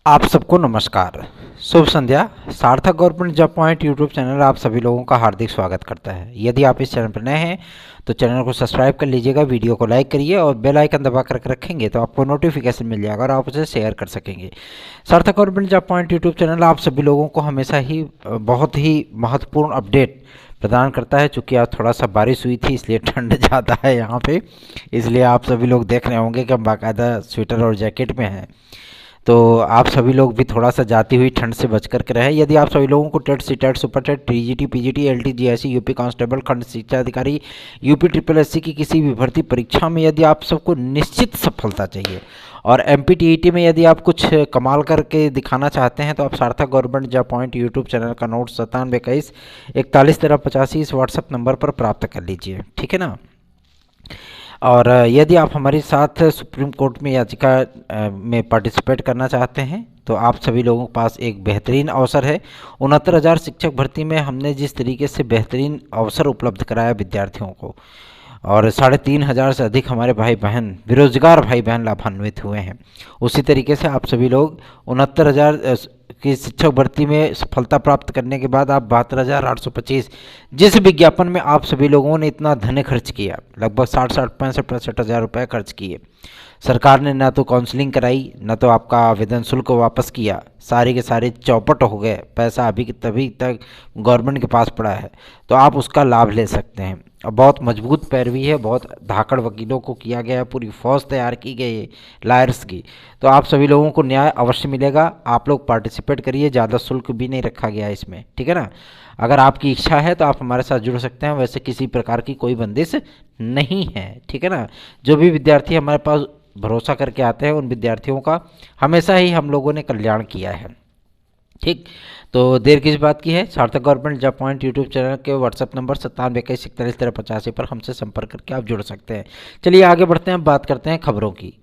आप सबको नमस्कार। शुभ संध्या। सार्थक government job point YouTube channel आप सभी लोगों का हार्दिक स्वागत करता है। यदि आप इस चैनल पर नए हैं तो चैनल को सब्सक्राइब कर लीजिएगा, वीडियो को लाइक करिए और बेल आइकन दबा कर रखेंगे तो आपको नोटिफिकेशन मिल जाएगा और आप उसे शेयर कर सकेंगे। सार्थक government job point YouTube channel आप सभी लोगों को हमेशा ही बहुत ही महत्वपूर्ण अपडेट प्रदान करता है। चूँकि आज थोड़ा सा बारिश हुई थी इसलिए ठंड ज़्यादा है यहाँ पे, इसलिए आप सभी लोग देख रहे होंगे कि हम बाकायदा स्वेटर और जैकेट में हैं। तो आप सभी लोग भी थोड़ा सा जाती हुई ठंड से बच कर के रहें। यदि आप सभी लोगों को TET, CTET, super TET, TGT, PGT, LT, GIC, UP constable, खंड शिक्षा अधिकारी, यूपी ट्रिपल एससी की किसी भी भर्ती परीक्षा में यदि आप सबको निश्चित सफलता चाहिए और एमपीटीईटी में यदि आप कुछ कमाल करके दिखाना चाहते हैं तो आप सार्थक government job point YouTube channel का नोट 9721 41 13 85 इस व्हाट्सएप नंबर पर प्राप्त कर लीजिए, ठीक है ना। और यदि आप हमारे साथ सुप्रीम कोर्ट में याचिका में पार्टिसिपेट करना चाहते हैं तो आप सभी लोगों के पास एक बेहतरीन अवसर है। 69,000 शिक्षक भर्ती में हमने जिस तरीके से बेहतरीन अवसर उपलब्ध कराया विद्यार्थियों को और 3,500 से अधिक हमारे भाई बहन, बेरोजगार भाई बहन लाभान्वित हुए हैं, उसी तरीके से आप सभी लोग 69,000 की शिक्षक भर्ती में सफलता प्राप्त करने के बाद आप 72,825 जिस विज्ञापन में आप सभी लोगों ने इतना धन खर्च किया, लगभग 65 हज़ार रुपये खर्च किए, सरकार ने ना तो काउंसलिंग कराई ना तो आपका आवेदन शुल्क वापस किया, सारे के सारे चौपट हो गए, पैसा अभी तभी तक गवर्नमेंट के पास पड़ा है, तो आप उसका लाभ ले सकते हैं। और बहुत मजबूत पैरवी है, बहुत धाकड़ वकीलों को किया गया है, पूरी फौज तैयार की गई है लायर्स की। तो आप सभी लोगों को न्याय अवश्य मिलेगा। आप लोग पार्टिसिपेट करिए, ज़्यादा शुल्क भी नहीं रखा गया है इसमें, ठीक है ना। अगर आपकी इच्छा है तो आप हमारे साथ जुड़ सकते हैं, वैसे किसी प्रकार की कोई बंदिश नहीं है, ठीक है ना। जो भी विद्यार्थी हमारे पास भरोसा करके आते हैं उन विद्यार्थियों का हमेशा ही हम लोगों ने कल्याण किया है, ठीक। तो देर किस बात की है, सार्थक government job point YouTube channel के व्हाट्सएप नंबर 9721 41 13 85 पर हमसे संपर्क करके आप जुड़ सकते हैं। चलिए आगे बढ़ते हैं, बात करते हैं खबरों की।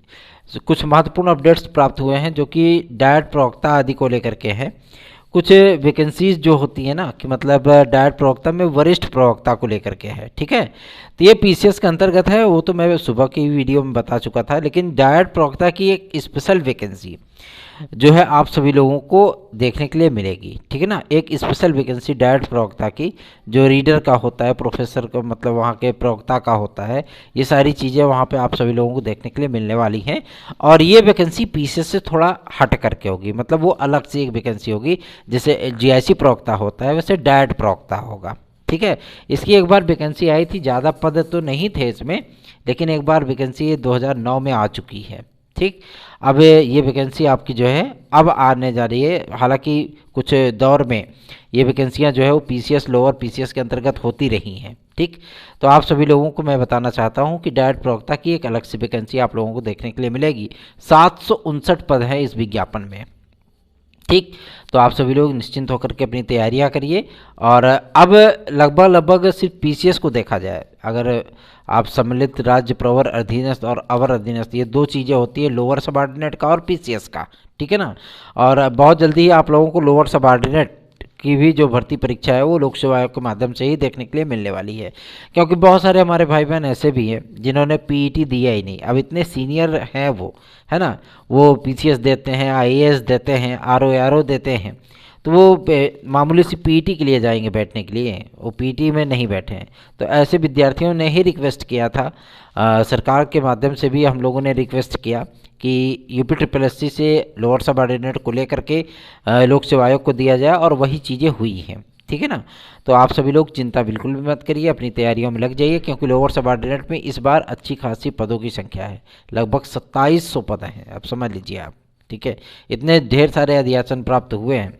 कुछ महत्वपूर्ण अपडेट्स प्राप्त हुए हैं जो कि डायट प्रवक्ता आदि को लेकर के हैं। कुछ वैकेंसीज जो होती है ना कि मतलब डायट प्रवक्ता में वरिष्ठ प्रवक्ता को लेकर के है, ठीक है। तो ये पीसीएस के अंतर्गत है, वो तो मैं सुबह की वीडियो में बता चुका था, लेकिन डायट प्रवक्ता की एक स्पेशल वैकेंसी जो है आप सभी लोगों को देखने के लिए मिलेगी, ठीक है ना। एक स्पेशल वैकेंसी डायट प्रवक्ता की, जो रीडर का होता है, प्रोफेसर का मतलब वहाँ के प्रवक्ता का होता है, ये सारी चीज़ें वहाँ पे आप सभी लोगों को देखने के लिए मिलने वाली हैं। और ये वैकेंसी पीसीएस से थोड़ा हट करके होगी, मतलब वो अलग से एक वैकेंसी होगी। जैसे जीआईसी प्रवक्ता होता है वैसे डायट प्रवक्ता होगा, ठीक है। इसकी एक बार वैकेंसी आई थी, ज़्यादा पद तो नहीं थे इसमें, लेकिन एक बार वैकेंसी 2009 में आ चुकी है, ठीक। अब ये वैकेंसी आपकी जो है अब आने जा रही है। हालांकि कुछ दौर में ये वैकेंसियां जो है वो पीसीएस लोअर पीसीएस के अंतर्गत होती रही हैं, ठीक। तो आप सभी लोगों को मैं बताना चाहता हूं कि डायट प्रवक्ता की एक अलग से वैकेंसी आप लोगों को देखने के लिए मिलेगी। 759 पद हैं इस विज्ञापन में, ठीक। तो आप सभी लोग निश्चिंत होकर के अपनी तैयारियां करिए। और अब लगभग सिर्फ पीसीएस को देखा जाए, अगर आप सम्मिलित राज्य प्रवर अधीनस्थ और अवर अधीनस्थ, ये दो चीज़ें होती है, लोअर सबऑर्डिनेट का और पीसीएस का, ठीक है ना। और बहुत जल्दी ही आप लोगों को लोअर सबऑर्डिनेट की भी जो भर्ती परीक्षा है वो लोक सेवा आयोग के माध्यम से ही देखने के लिए मिलने वाली है, क्योंकि बहुत सारे हमारे भाई बहन ऐसे भी हैं जिन्होंने पीईटी दिया ही नहीं। अब इतने सीनियर हैं वो, है ना, वो पीसीएस देते हैं, आईएएस देते हैं, आरओ देते हैं, तो वो मामूली सी पीईटी के लिए जाएंगे बैठने के लिए, वो पीईटी में नहीं बैठे हैं। तो ऐसे विद्यार्थियों ने ही रिक्वेस्ट किया था, सरकार के माध्यम से भी हम लोगों ने रिक्वेस्ट किया कि यूपी ट्रिपल एससी से लोअर सब ऑर्डिनेट को लेकर के लोक सेवा आयोग को दिया जाए, और वही चीज़ें हुई हैं, ठीक है ना। तो आप सभी लोग चिंता बिल्कुल भी मत करिए, अपनी तैयारियों में लग जाइए, क्योंकि लोअर सब ऑर्डिनेट में इस बार अच्छी खासी पदों की संख्या है, लगभग 2700 पद हैं, अब समझ लीजिए आप, ठीक है। इतने ढेर सारे अध्याचन प्राप्त हुए हैं।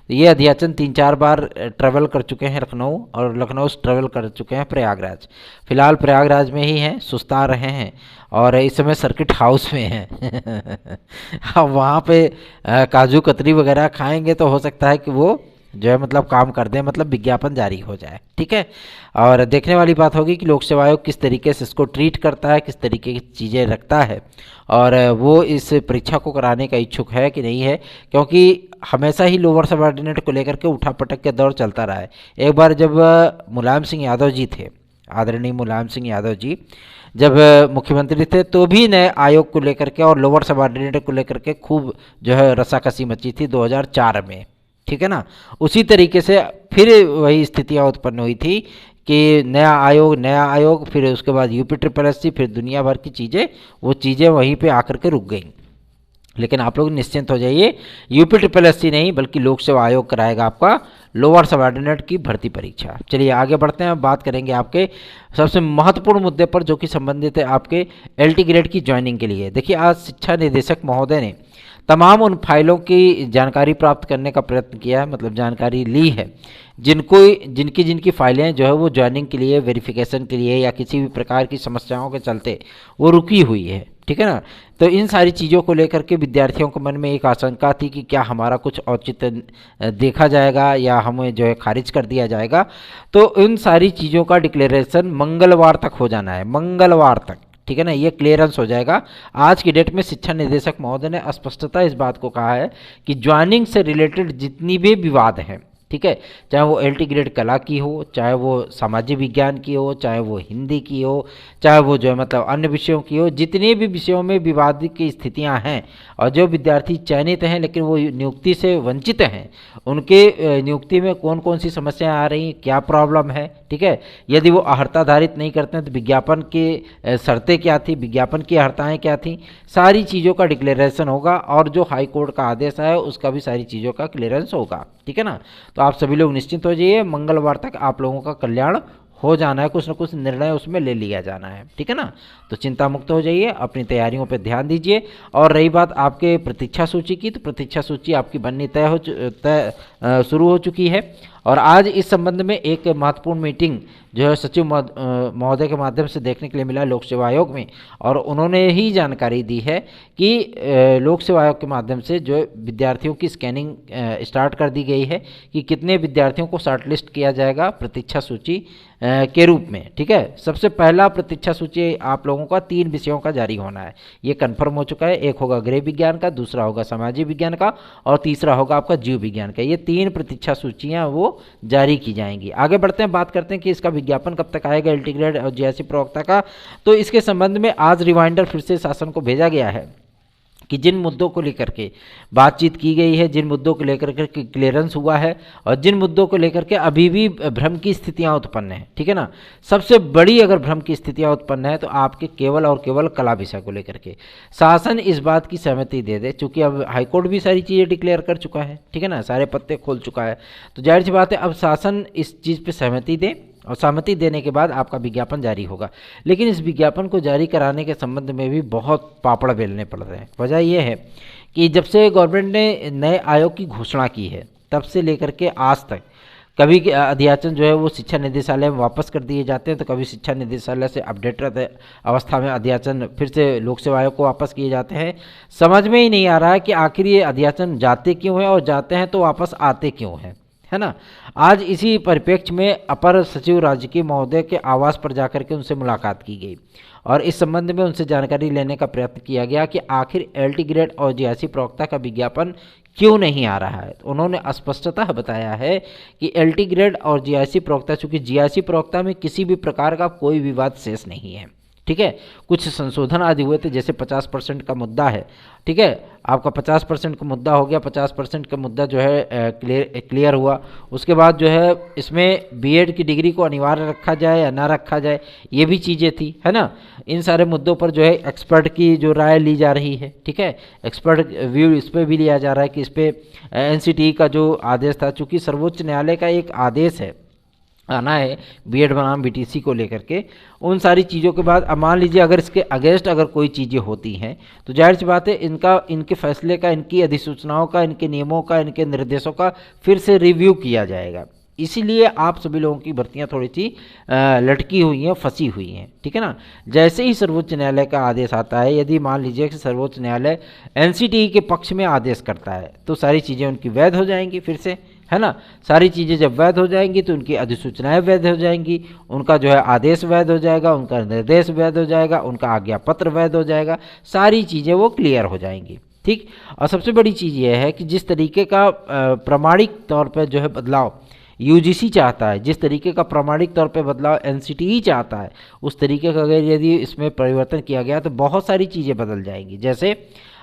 ये अध्याचन 3-4 बार ट्रैवल कर चुके हैं लखनऊ, और लखनऊ से ट्रैवल कर चुके हैं प्रयागराज। फिलहाल प्रयागराज में ही हैं, सुस्ता रहे हैं और इस समय सर्किट हाउस में हैं। अब वहाँ पे काजू कतरी वगैरह खाएंगे तो हो सकता है कि वो जो है मतलब काम कर दें, मतलब विज्ञापन जारी हो जाए, ठीक है। और देखने वाली बात होगी कि लोक सेवा आयोग किस तरीके से इसको ट्रीट करता है, किस तरीके की चीज़ें रखता है, और वो इस परीक्षा को कराने का इच्छुक है कि नहीं है, क्योंकि हमेशा ही लोअर सबऑर्डिनेट को लेकर के उठा पटक के दौर चलता रहा है। एक बार जब मुलायम सिंह यादव जी थे, आदरणीय मुलायम सिंह यादव जी, जब मुख्यमंत्री थे तो भी नए आयोग को लेकर के और लोअर सबऑर्डिनेट को लेकर के खूब जो है रसाकसी मची थी 2004 में, ठीक है ना। उसी तरीके से फिर वही स्थितियाँ उत्पन्न हुई थी कि नया आयोग, फिर उसके बाद यूपी ट्रिपल एससी, फिर दुनिया भर की चीज़ें, वो चीज़ें वहीं पे आकर के रुक गई। लेकिन आप लोग निश्चिंत हो जाइए, यूपी ट्रिपल एससी नहीं बल्कि लोक सेवा आयोग कराएगा आपका लोअर सबऑर्डिनेट की भर्ती परीक्षा। चलिए आगे बढ़ते हैं, अब बात करेंगे आपके सबसे महत्वपूर्ण मुद्दे पर जो कि संबंधित है आपके एलटी ग्रेड की ज्वाइनिंग के लिए। देखिए, आज शिक्षा निदेशक महोदय ने तमाम उन फाइलों की जानकारी प्राप्त करने का प्रयत्न किया है, मतलब जानकारी ली है, जिनकी फाइलें जो है वो ज्वाइनिंग के लिए, वेरिफिकेशन के लिए या किसी भी प्रकार की समस्याओं के चलते वो रुकी हुई है, ठीक है ना। तो इन सारी चीज़ों को लेकर के विद्यार्थियों के मन में एक आशंका थी कि क्या हमारा कुछ औचित्य देखा जाएगा या हमें जो है खारिज कर दिया जाएगा। तो इन सारी चीज़ों का डिक्लेरेशन मंगलवार तक हो जाना है, मंगलवार तक, ठीक है ना, ये क्लियरेंस हो जाएगा। आज की डेट में शिक्षा निदेशक महोदय ने स्पष्टता इस बात को कहा है कि ज्वाइनिंग से रिलेटेड जितनी भी विवाद हैं, ठीक है, चाहे वो एलटी ग्रेड कला की हो, चाहे वो सामाजिक विज्ञान की हो, चाहे वो हिंदी की हो, चाहे वो जो है मतलब अन्य विषयों की हो, जितने भी विषयों में विवाद की स्थितियां हैं और जो विद्यार्थी चयनित हैं लेकिन वो नियुक्ति से वंचित हैं, उनके नियुक्ति में कौन कौन सी समस्याएं आ रही हैं, क्या प्रॉब्लम है, ठीक है, यदि वो अर्हता धारित नहीं करते हैं तो विज्ञापन की शर्तें क्या थी, विज्ञापन की अर्हताएँ क्या थी, सारी चीज़ों का डिक्लेरेशन होगा और जो हाई कोर्ट का आदेश है उसका भी सारी चीज़ों का क्लियरेंस होगा, ठीक है ना। तो आप सभी लोग निश्चिंत हो जाइए, मंगलवार तक आप लोगों का कल्याण हो जाना है, कुछ ना कुछ निर्णय उसमें ले लिया जाना है, ठीक है ना। तो चिंता मुक्त हो जाइए, अपनी तैयारियों पर ध्यान दीजिए। और रही बात आपके प्रतीक्षा सूची की, तो प्रतीक्षा सूची आपकी बननी शुरू हो चुकी है और आज इस संबंध में एक महत्वपूर्ण मीटिंग जो है सचिव महोदय के माध्यम से देखने के लिए मिला लोक सेवा आयोग में, और उन्होंने ही जानकारी दी है कि लोक सेवा आयोग के माध्यम से जो विद्यार्थियों की स्कैनिंग स्टार्ट कर दी गई है कि कितने विद्यार्थियों को शॉर्टलिस्ट किया जाएगा प्रतीक्षा सूची के रूप में, ठीक है। सबसे पहला प्रतीक्षा सूची आप लोगों का 3 विषयों का जारी होना है, ये कंफर्म हो चुका है। एक होगा गृह विज्ञान का, दूसरा होगा सामाजिक विज्ञान का और तीसरा होगा आपका जीव विज्ञान का। ये 3 प्रतीक्षा सूचियाँ वो जारी की जाएंगी। आगे बढ़ते हैं, बात करते हैं कि इसका विज्ञापन कब तक आएगा एलटी ग्रेड और जीआईसी प्रवक्ता का। तो इसके संबंध में आज रिमाइंडर फिर से शासन को भेजा गया है कि जिन मुद्दों को लेकर के बातचीत की गई है, जिन मुद्दों को लेकर के क्लियरेंस हुआ है और जिन मुद्दों को लेकर के अभी भी भ्रम की स्थितियां उत्पन्न हैं, ठीक है ना। सबसे बड़ी अगर भ्रम की स्थितियां उत्पन्न है तो आपके केवल और केवल कला विषय को लेकर के शासन इस बात की सहमति दे दे, चूंकि अब हाईकोर्ट भी सारी चीज़ें डिक्लेयर कर चुका है, ठीक है ना, सारे पत्ते खोल चुका है, तो जाहिर सी बात है अब शासन इस चीज़ पर सहमति दे और सहमति देने के बाद आपका विज्ञापन जारी होगा। लेकिन इस विज्ञापन को जारी कराने के संबंध में भी बहुत पापड़ बेलने पड़ रहे हैं। वजह यह है कि जब से गवर्नमेंट ने नए आयोग की घोषणा की है तब से लेकर के आज तक कभी अध्याचन जो है वो शिक्षा निदेशालय में वापस कर दिए जाते हैं, तो कभी शिक्षा निदेशालय से अपडेटेड अवस्था में अध्याचन फिर से लोक सेवा आयोग को वापस किए जाते हैं। समझ में ही नहीं आ रहा है कि आखिर ये अध्याचन जाते क्यों हैं और जाते हैं तो वापस आते क्यों हैं, है ना। आज इसी परिप्रेक्ष्य में अपर सचिव राजकीय महोदय के आवास पर जाकर के उनसे मुलाकात की गई और इस संबंध में उनसे जानकारी लेने का प्रयत्न किया गया कि आखिर एलटी ग्रेड और जीआईसी प्रवक्ता का विज्ञापन क्यों नहीं आ रहा है। तो उन्होंने स्पष्टतः बताया है कि एलटी ग्रेड और जीआईसी प्रवक्ता, चूंकि जीआईसी प्रवक्ता में किसी भी प्रकार का कोई विवाद शेष नहीं है, ठीक है, कुछ संशोधन आदि हुए थे, जैसे 50% का मुद्दा है, ठीक है, आपका 50% का मुद्दा हो गया, 50% का मुद्दा जो है क्लियर हुआ। उसके बाद जो है इसमें बीएड की डिग्री को अनिवार्य रखा जाए या ना रखा जाए, ये भी चीज़ें थी, है ना। इन सारे मुद्दों पर जो है एक्सपर्ट की जो राय ली जा रही है, ठीक है, एक्सपर्ट व्यू इस पर भी लिया जा रहा है कि इस पर एनसीटी का जो आदेश था, चूँकि सर्वोच्च न्यायालय का एक आदेश है आना है बीएड बनाम बीटीसी को लेकर के, उन सारी चीज़ों के बाद अब मान लीजिए अगर इसके अगेंस्ट अगर कोई चीज़ें होती हैं तो जाहिर सी बात है इनके फैसले का, इनकी अधिसूचनाओं का, इनके नियमों का, इनके निर्देशों का फिर से रिव्यू किया जाएगा। इसीलिए आप सभी लोगों की भर्तियां थोड़ी सी लटकी हुई हैं, फंसी हुई हैं, ठीक है ना। जैसे ही सर्वोच्च न्यायालय का आदेश आता है, यदि मान लीजिए कि सर्वोच्च न्यायालय एनसीटी के पक्ष में आदेश करता है तो सारी चीज़ें उनकी वैध हो जाएंगी फिर से, है ना। सारी चीज़ें जब वैध हो जाएंगी तो उनकी अधिसूचनाएं वैध हो जाएंगी, उनका जो है आदेश वैध हो जाएगा, उनका निर्देश वैध हो जाएगा, उनका आज्ञा पत्र वैध हो जाएगा, सारी चीज़ें वो क्लियर हो जाएंगी, ठीक। और सबसे बड़ी चीज़ यह है कि जिस तरीके का प्रमाणिक तौर पर जो है बदलाव यूजीसी चाहता है, जिस तरीके का प्रामाणिक तौर पे बदलाव एनसीटीई चाहता है, उस तरीके का अगर यदि इसमें परिवर्तन किया गया तो बहुत सारी चीज़ें बदल जाएंगी। जैसे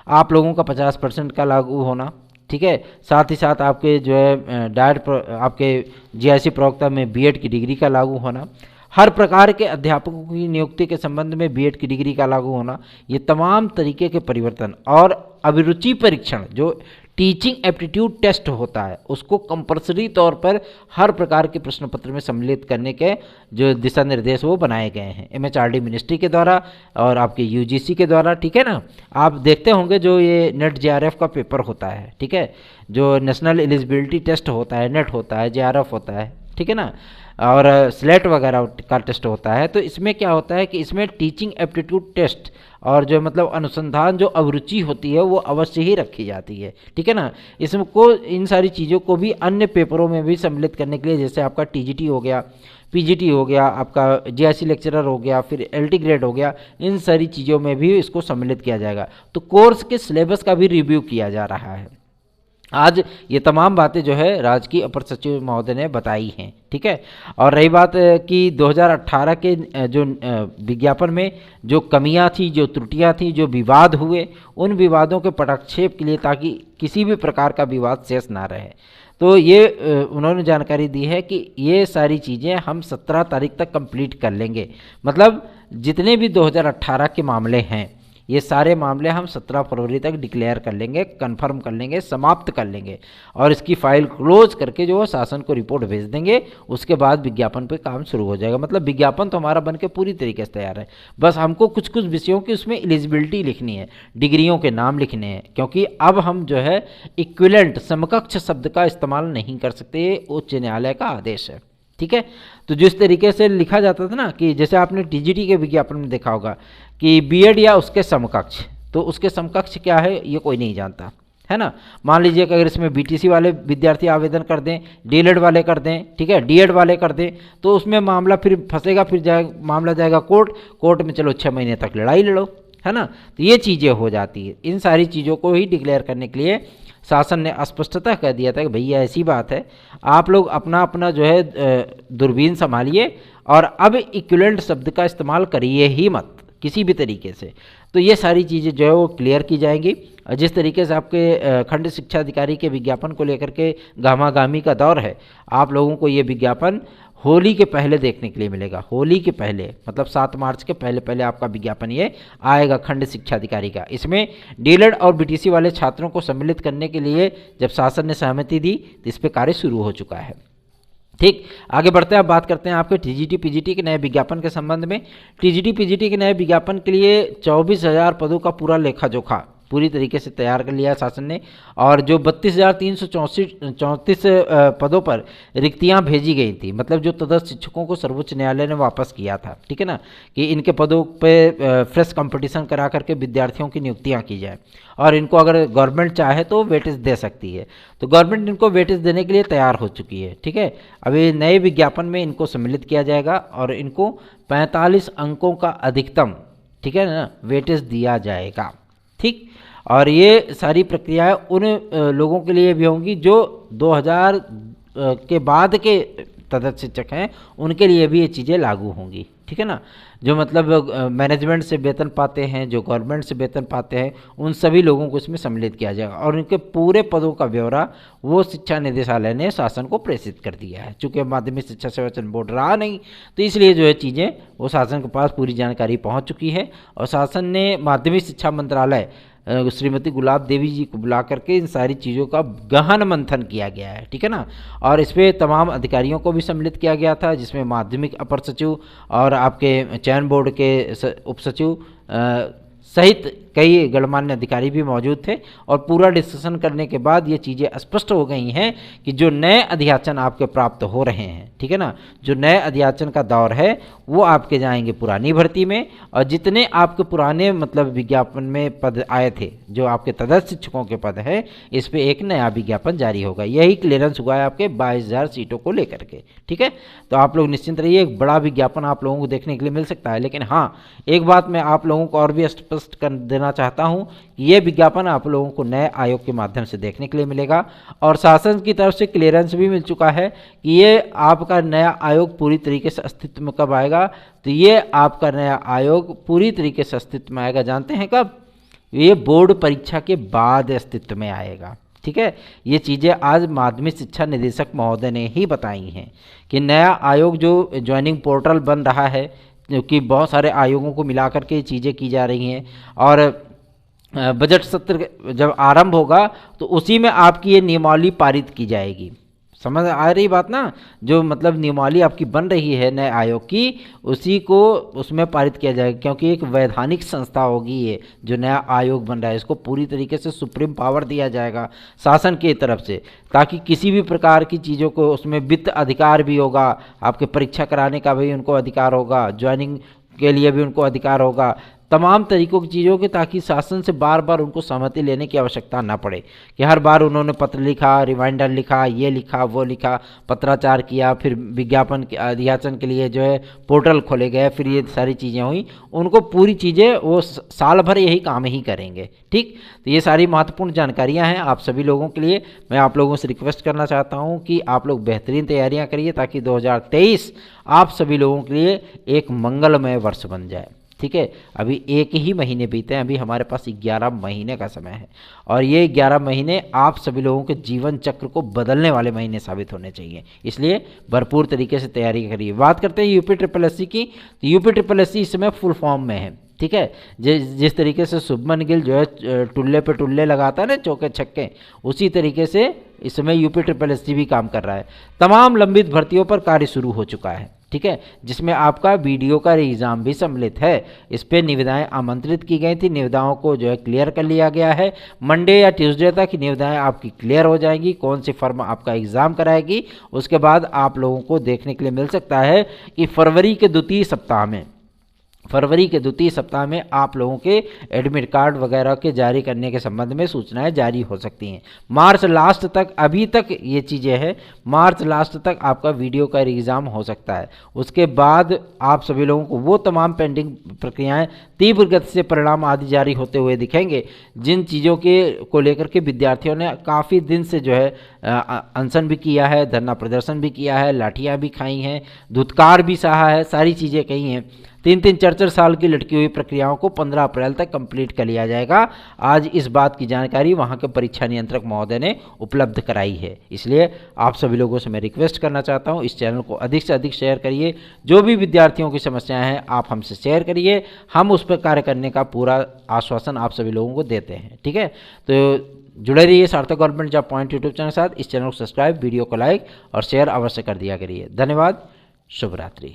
आप लोगों का 50% का लागू होना, ठीक है, साथ ही साथ आपके जो है डायट आपके जीआईसी प्रवक्ता में बीएड की डिग्री का लागू होना, हर प्रकार के अध्यापकों की नियुक्ति के संबंध में बीएड की डिग्री का लागू होना, ये तमाम तरीके के परिवर्तन और अभिरुचि परीक्षण जो टीचिंग एप्टीट्यूड टेस्ट होता है उसको कंपल्सरी तौर पर हर प्रकार के प्रश्न पत्र में सम्मिलित करने के जो दिशा निर्देश वो बनाए गए हैं एमएचआरडी मिनिस्ट्री के द्वारा और आपके यूजीसी के द्वारा, ठीक है ना। आप देखते होंगे जो ये नेट जेआरएफ का पेपर होता है, ठीक है, जो नेशनल एलिजिबिलिटी टेस्ट होता है, नेट होता है, जेआरएफ होता है, ठीक है ना, और स्लेट वगैरह का टेस्ट होता है, तो इसमें क्या होता है कि इसमें टीचिंग एप्टीट्यूड टेस्ट और जो मतलब अनुसंधान जो अभिरुचि होती है वो अवश्य ही रखी जाती है, ठीक है ना। इसको इन सारी चीज़ों को भी अन्य पेपरों में भी सम्मिलित करने के लिए, जैसे आपका टीजीटी हो गया, पीजीटी हो गया, आपका जीआईसी लेक्चरर हो गया, फिर एलटी ग्रेड हो गया, इन सारी चीज़ों में भी इसको सम्मिलित किया जाएगा। तो कोर्स के सिलेबस का भी रिव्यू किया जा रहा है। आज ये तमाम बातें जो है राज्य की अपर सचिव महोदय ने बताई हैं, ठीक है। और रही बात कि 2018 के जो विज्ञापन में जो कमियां थी, जो त्रुटियां थी, जो विवाद हुए, उन विवादों के पटाक्षेप के लिए ताकि किसी भी प्रकार का विवाद शेष ना रहे, तो ये उन्होंने जानकारी दी है कि ये सारी चीज़ें हम 17 तारीख तक कंप्लीट कर लेंगे। मतलब जितने भी 2018 के मामले हैं ये सारे मामले हम 17 फरवरी तक डिक्लेयर कर लेंगे, कंफर्म कर लेंगे, समाप्त कर लेंगे और इसकी फाइल क्लोज करके जो है शासन को रिपोर्ट भेज देंगे। उसके बाद विज्ञापन पे काम शुरू हो जाएगा। मतलब विज्ञापन तो हमारा बन के पूरी तरीके से तैयार है, बस हमको कुछ कुछ विषयों की उसमें एलिजिबिलिटी लिखनी है, डिग्रियों के नाम लिखने हैं, क्योंकि अब हम जो है इक्विवेलेंट समकक्ष शब्द का इस्तेमाल नहीं कर सकते, उच्च न्यायालय का आदेश है, ठीक है। तो जिस तरीके से लिखा जाता था ना कि जैसे आपने टीजीटी के विज्ञापन में देखा होगा कि बीएड या उसके समकक्ष, तो उसके समकक्ष क्या है ये कोई नहीं जानता, है ना। मान लीजिए कि अगर इसमें बीटीसी वाले विद्यार्थी आवेदन कर दें, डीएलएड वाले कर दें, ठीक है, डीएड वाले कर दें, तो उसमें मामला फिर फंसेगा, फिर मामला जाएगा कोर्ट में, चलो 6 महीने तक लड़ाई लड़ो, है ना। तो ये चीज़ें हो जाती है। इन सारी चीज़ों को ही डिक्लेयर करने के लिए शासन ने स्पष्टता कह दिया था कि भैया ऐसी बात है, आप लोग अपना अपना जो है दूरबीन संभालिए और अब इक्विवेलेंट शब्द का इस्तेमाल करिए ही मत किसी भी तरीके से। तो ये सारी चीज़ें जो है वो क्लियर की जाएंगी। जिस तरीके से आपके खंड शिक्षा अधिकारी के विज्ञापन को लेकर के गामागामी का दौर है, आप लोगों को ये विज्ञापन होली के पहले देखने के लिए मिलेगा। होली के पहले मतलब 7 मार्च के पहले पहले आपका विज्ञापन ये आएगा खंड शिक्षा अधिकारी का। इसमें डीएलएड और बीटीसी वाले छात्रों को सम्मिलित करने के लिए जब शासन ने सहमति दी तो इस पर कार्य शुरू हो चुका है। ठीक, आगे बढ़ते हैं। अब बात करते हैं आपके टीजीटी पीजीटी के नए विज्ञापन के संबंध में। टीजीटी पीजीटी के नए विज्ञापन के लिए 24,000 पदों का पूरा लेखा जोखा पूरी तरीके से तैयार कर लिया है शासन ने, और जो 32,334 पदों पर रिक्तियां भेजी गई थी, मतलब जो तदस्थ शिक्षकों को सर्वोच्च न्यायालय ने वापस किया था, ठीक है ना, कि इनके पदों पे फ्रेश कंपटीशन करा करके विद्यार्थियों की नियुक्तियां की जाए और इनको अगर गवर्नमेंट चाहे तो वेटेज दे सकती है। तो गवर्नमेंट इनको वेटेज देने के लिए तैयार हो चुकी है, ठीक है। अभी नए विज्ञापन में इनको सम्मिलित किया जाएगा और इनको 45 अंकों का अधिकतम, ठीक है ना, वेटेज दिया जाएगा। ठीक, और ये सारी प्रक्रियाएं उन लोगों के लिए भी होंगी जो 2000 के बाद के तदस्थ शिक्षक हैं, उनके लिए भी ये चीज़ें लागू होंगी, ठीक है ना। जो मतलब मैनेजमेंट से वेतन पाते हैं, जो गवर्नमेंट से वेतन पाते हैं, उन सभी लोगों को इसमें सम्मिलित किया जाएगा और उनके पूरे पदों का ब्यौरा वो शिक्षा निदेशालय ने शासन को प्रेषित कर दिया है। चूँकि माध्यमिक शिक्षा सेवाचयन बोर्ड रहा नहीं, तो इसलिए जो है चीज़ें वो शासन के पास पूरी जानकारी पहुँच चुकी है और शासन ने माध्यमिक शिक्षा मंत्रालय श्रीमती गुलाब देवी जी को बुला करके इन सारी चीज़ों का गहन मंथन किया गया है, ठीक है ना। और इस पर तमाम अधिकारियों को भी सम्मिलित किया गया था, जिसमें माध्यमिक अपर सचिव और आपके चयन बोर्ड के उप सचिव सहित कई गणमान्य अधिकारी भी मौजूद थे। और पूरा डिस्कशन करने के बाद ये चीज़ें स्पष्ट हो गई हैं कि जो नए अध्याचन आपके प्राप्त हो रहे हैं, ठीक है ना, जो नए अध्याचन का दौर है वो आपके जाएंगे पुरानी भर्ती में, और जितने आपके पुराने मतलब विज्ञापन में पद आए थे, जो आपके तदस्थ शिक्षकों के पद है, इस पर एक नया विज्ञापन जारी होगा। यही क्लियरेंस हुआ है आपके 22,000 सीटों को लेकर के, ठीक है। तो आप लोग निश्चिंत रहिए, एक बड़ा विज्ञापन आप लोगों को देखने के लिए मिल सकता है। लेकिन हाँ, एक बात मैं आप लोगों को और भी स्पष्ट कर देना करना चाहता हूं कि ये विज्ञापन आप लोगों को नए आयोग के माध्यम से देखने के लिए मिलेगा और शासन की तरफ से क्लियरेंस भी मिल चुका है कि ये आपका नया आयोग पूरी तरीके से अस्तित्व में कब आएगा। तो ये आपका नया आयोग पूरी तरीके से अस्तित्व में आएगा, जानते हैं कब? ये बोर्ड परीक्षा के बाद अस्तित्व में आएगा। ठीक है, ये चीज़ें आज माध्यमिक शिक्षा निदेशक महोदय ने ही बताई हैं कि नया आयोग जो ज्वाइनिंग पोर्टल बन रहा है, क्योंकि बहुत सारे आयोगों को मिलाकर के ये चीज़ें की जा रही हैं और बजट सत्र जब आरंभ होगा तो उसी में आपकी ये नियमावली पारित की जाएगी। समझ आ रही बात ना? जो मतलब नियमावली आपकी बन रही है नए आयोग की, उसी को उसमें पारित किया जाएगा, क्योंकि एक वैधानिक संस्था होगी ये जो नया आयोग बन रहा है। इसको पूरी तरीके से सुप्रीम पावर दिया जाएगा शासन की तरफ से, ताकि किसी भी प्रकार की चीज़ों को उसमें वित्त अधिकार भी होगा, आपके परीक्षा कराने का भी उनको अधिकार होगा, ज्वाइनिंग के लिए भी उनको अधिकार होगा, तमाम तरीकों की चीज़ों के, ताकि शासन से बार बार उनको सहमति लेने की आवश्यकता ना पड़े कि हर बार उन्होंने पत्र लिखा, रिमाइंडर लिखा, ये लिखा, वो लिखा, पत्राचार किया, फिर विज्ञापन के अधियाचन के लिए जो है पोर्टल खोले गए, फिर ये सारी चीज़ें हुई। उनको पूरी चीज़ें वो साल भर यही काम ही करेंगे। ठीक, तो ये सारी महत्वपूर्ण जानकारियाँ हैं आप सभी लोगों के लिए। मैं आप लोगों से रिक्वेस्ट करना चाहता हूँ कि आप लोग बेहतरीन तैयारियाँ करिए, ताकि 2023 आप सभी लोगों के लिए एक मंगलमय वर्ष बन जाए। ठीक है, अभी एक ही महीने बीते हैं, अभी हमारे पास 11 महीने का समय है और ये 11 महीने आप सभी लोगों के जीवन चक्र को बदलने वाले महीने साबित होने चाहिए, इसलिए भरपूर तरीके से तैयारी करिए। बात करते हैं यूपी ट्रिपल एससी की, तो यूपी ट्रिपल एससी इस समय फुल फॉर्म में है। ठीक है, जिस तरीके से शुभमन गिल जो है टुल्ले पे टुल्ले लगाता है ना, चौके छक्के, उसी तरीके से इस समय यूपी ट्रिपल एससी भी काम कर रहा है। तमाम लंबित भर्तियों पर कार्य शुरू हो चुका है। ठीक है, जिसमें आपका वीडियो का एग्ज़ाम भी सम्मिलित है। इस पर निविदाएं आमंत्रित की गई थी, निविदाओं को जो है क्लियर कर लिया गया है। मंडे या ट्यूसडे तक निविदाएं आपकी क्लियर हो जाएंगी, कौन सी फर्म आपका एग्ज़ाम कराएगी। उसके बाद आप लोगों को देखने के लिए मिल सकता है कि फरवरी के द्वितीय सप्ताह में आप लोगों के एडमिट कार्ड वगैरह के जारी करने के संबंध में सूचनाएं जारी हो सकती हैं। मार्च लास्ट तक, अभी तक ये चीज़ें हैं, मार्च लास्ट तक आपका वीडियो का एग्ज़ाम हो सकता है। उसके बाद आप सभी लोगों को वो तमाम पेंडिंग प्रक्रियाएं तीव्र गति से परिणाम आदि जारी होते हुए दिखेंगे, जिन चीज़ों के को लेकर के विद्यार्थियों ने काफ़ी दिन से जो है अनशन भी किया है, धरना प्रदर्शन भी किया है, लाठियाँ भी खाई हैं, धुतकार भी सहा है, सारी चीज़ें कही हैं। 3-4 साल की लटकी हुई प्रक्रियाओं को 15 अप्रैल तक कंप्लीट कर लिया जाएगा। आज इस बात की जानकारी वहां के परीक्षा नियंत्रक महोदय ने उपलब्ध कराई है। इसलिए आप सभी लोगों से मैं रिक्वेस्ट करना चाहता हूं, इस चैनल को अधिक से अधिक शेयर करिए। जो भी विद्यार्थियों की समस्याएं हैं आप हमसे शेयर करिए, हम उस पर कार्य करने का पूरा आश्वासन आप सभी लोगों को देते हैं। ठीक है, तो जुड़े रहिए सार्थक government job point YouTube channel के साथ। इस चैनल को सब्सक्राइब, वीडियो को लाइक और शेयर अवश्य कर दिया करिए। धन्यवाद, शुभ रात्रि।